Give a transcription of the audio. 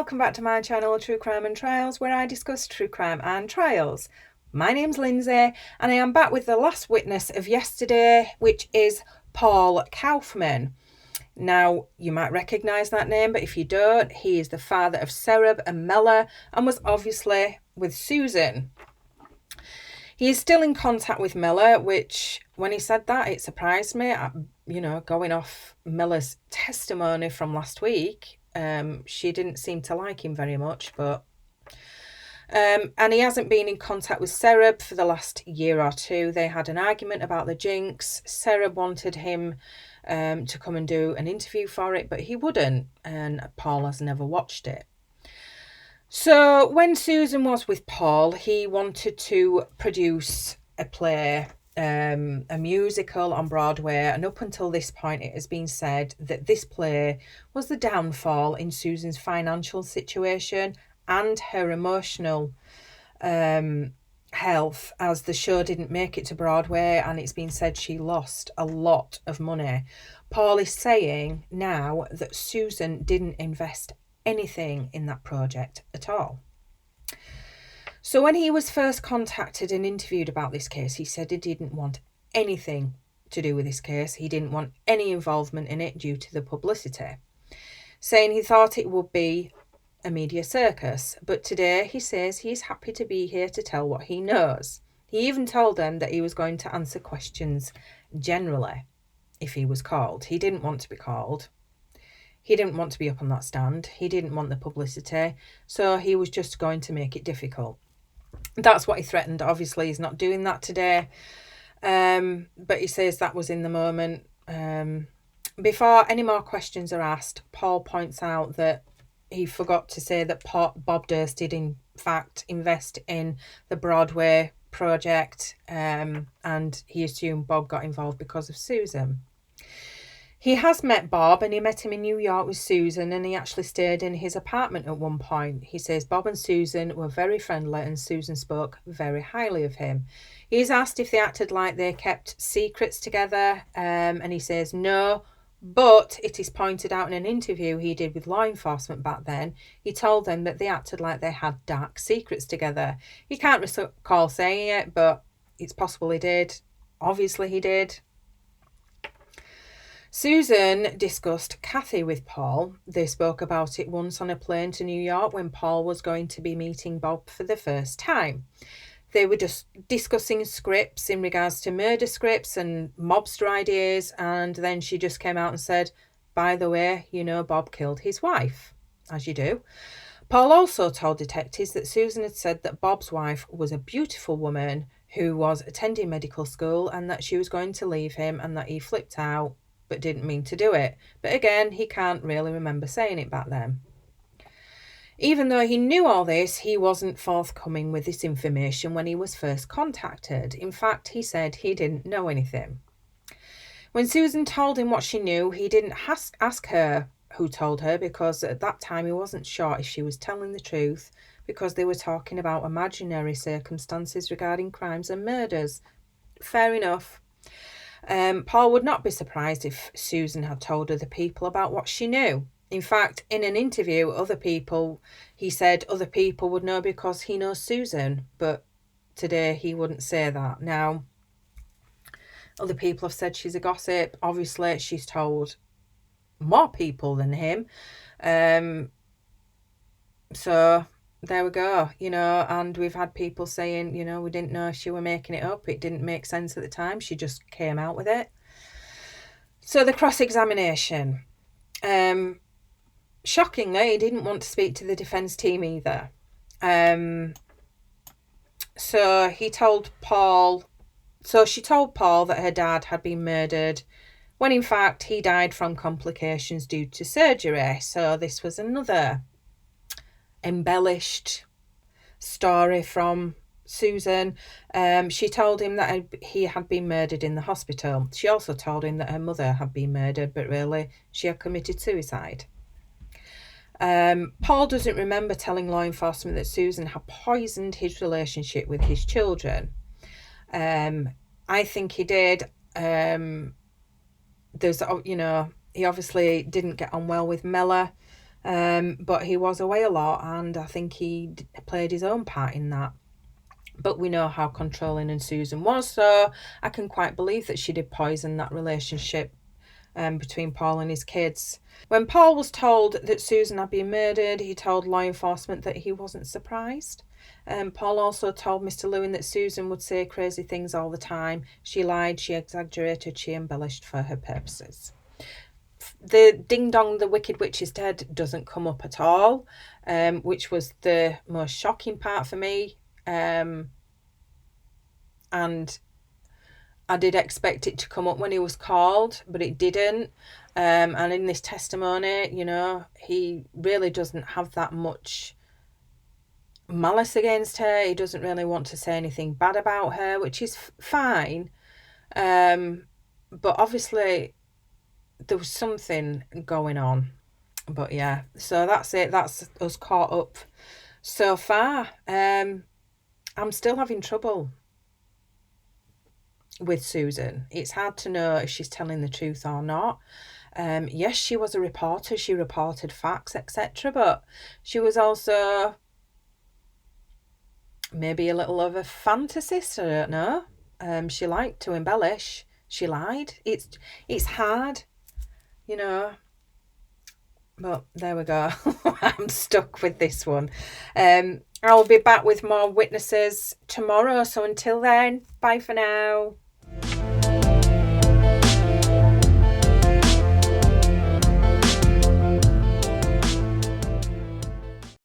welcome back to my channel True Crime and Trials, where I discuss true crime and trials. My name's Lindsay and I am back with the last witness of yesterday, which is Paul Kaufman. Now, you might recognise that name, but if you don't, he is the father of Sereb and Mella and was obviously with Susan. He is still in contact with Mella, which, when he said that, it surprised me. Going off Mella's testimony from last week, she didn't seem to like him very much, but... and he hasn't been in contact with Sereb for the last year or two. They had an argument about the jinx. Sereb wanted him to come and do an interview for it, but he wouldn't, and Paul has never watched it. So when Susan was with Paul, he wanted to produce a play, a musical on Broadway, and up until this point it has been said that this play was the downfall in Susan's financial situation and her emotional health, as the show didn't make it to Broadway, and it's been said she lost a lot of money. Paul is saying now that Susan didn't invest anything in that project at all. So when he was first contacted and interviewed about this case, he said he didn't want anything to do with this case. He didn't want any involvement in it due to the publicity, saying he thought it would be a media circus. But today he says he's happy to be here to tell what he knows. He even told them that he was going to answer questions generally if he was called. He didn't want to be called. He didn't want to be up on that stand. He didn't want the publicity. So he was just going to make it difficult. That's what he threatened. Obviously, he's not doing that today. But he says that was in the moment. Before any more questions are asked, Paul points out that he forgot to say that Bob Durst did, in fact, invest in the Broadway project. And he assumed Bob got involved because of Susan. He has met Bob, and he met him in New York with Susan, and he actually stayed in his apartment at one point. He says Bob and Susan were very friendly, and Susan spoke very highly of him. He's asked if they acted like they kept secrets together, and he says no, but it is pointed out in an interview he did with law enforcement back then. He told them that they acted like they had dark secrets together. He can't recall saying it, but it's possible he did. Obviously he did. Susan discussed Kathy with Paul. They spoke about it once on a plane to New York when Paul was going to be meeting Bob for the first time. They were just discussing scripts in regards to murder scripts and mobster ideas, and then she just came out and said, by the way, Bob killed his wife, as you do. Paul also told detectives that Susan had said that Bob's wife was a beautiful woman who was attending medical school and that she was going to leave him, and that he flipped out but didn't mean to do it. But again, he can't really remember saying it back then. Even though he knew all this, he wasn't forthcoming with this information when he was first contacted. In fact, he said he didn't know anything. When Susan told him what she knew, he didn't ask her who told her, because at that time he wasn't sure if she was telling the truth, because they were talking about imaginary circumstances regarding crimes and murders. Fair enough. Paul would not be surprised if Susan had told other people about what she knew. In fact, in an interview, he said other people would know because he knows Susan, but today he wouldn't say that. Now, other people have said she's a gossip. Obviously, she's told more people than him. So there we go, and we've had people saying, we didn't know if she were making it up. It didn't make sense at the time. She just came out with it. So the cross-examination. Shockingly, he didn't want to speak to the defence team either. So she told Paul that her dad had been murdered, when in fact he died from complications due to surgery. So this was another embellished story from Susan. She told him that he had been murdered in the hospital. She also told him that her mother had been murdered, but really she had committed suicide. Paul doesn't remember telling law enforcement that Susan had poisoned his relationship with his children. I think he did. He obviously didn't get on well with Mella. But he was away a lot, and I think he played his own part in that. But we know how controlling and Susan was, so I can quite believe that she did poison that relationship between Paul and his kids. When Paul was told that Susan had been murdered, he told law enforcement that he wasn't surprised. Paul also told Mr. Lewin that Susan would say crazy things all the time. She lied, she exaggerated, she embellished for her purposes. The ding dong, the Wicked Witch is dead doesn't come up at all, which was the most shocking part for me. And I did expect it to come up when he was called, but it didn't. And in this testimony, you know, he really doesn't have that much malice against her. He doesn't really want to say anything bad about her, which is fine. But obviously there was something going on. But yeah, so that's it. That's us caught up so far. I'm still having trouble with Susan. It's hard to know if she's telling the truth or not. Yes, she was a reporter. She reported facts, etc. But she was also maybe a little of a fantasist. I don't know. She liked to embellish. She lied. It's hard, you know. But there we go. I'm stuck with this one. I'll be back with more witnesses tomorrow. So until then, bye for now.